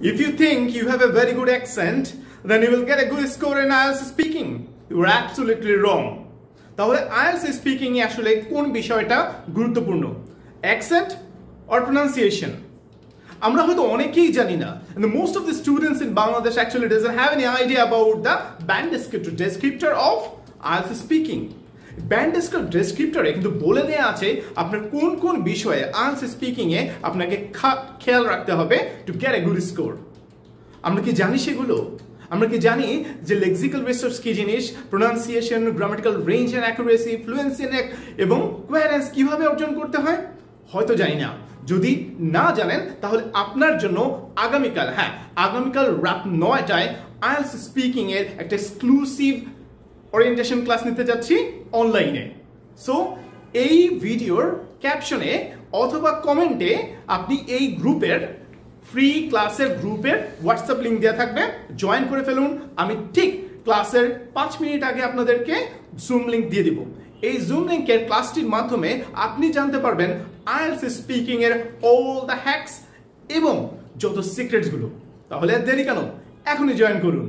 If you think you have a very good accent, then you will get a good score in IELTS speaking. You are absolutely wrong. তাহলে IELTS speaking এ আসলে কোন বিষয়টা গুরুত্বপূর্ণ? Accent or pronunciation? আমরা হয়তো অনেকেই জানি না, and the most of the students in Bangladesh actually doesn't have any idea about the band descriptor of IELTS speaking. Band ডেসক্রিপ্টরে কিন্তু বলে দেয়া আছে আপনার কোন কোন বিষয়ে IELTS স্পিকিং এ আপনাকে খেয়াল রাখতে হবে to get a good score. আমরা কি জানি সেগুলো? আমরা কি জানি যে লেক্সিক্যাল রিসোর্স কি জিনিস, pronunciation, grammatical range and accuracy, fluency এবং কোহেরেন্স কিভাবে অর্জন করতে হয়? হয়তো জানি না। যদি না জানেন তাহলে আপনার জন্য আগামীকাল রাত 9টায় IELTS স্পিকিং এর একটা এক্সক্লুসিভ ওরিয়েন্টেশন ক্লাস নিতে যাচ্ছি অনলাইনে। সো এই ভিডিওর ক্যাপশনে অথবা কমেন্টে আপনি এই গ্রুপের ফ্রি ক্লাসের গ্রুপের হোয়াটসঅ্যাপ লিংক দেওয়া থাকবে, জয়েন করে ফেলুন। আমি ঠিক ক্লাসের 5 মিনিট আগে আপনাদেরকে জুম লিংক দিয়ে দিব। এই জুম লিংকের ক্লাসটির মাধ্যমে আপনি জানতে পারবেন IELTS স্পিকিং এর অল দ্য হ্যাকস এবং যত সিক্রেটস গুলো। তাহলে দেরি কেন, এখনই জয়েন করুন।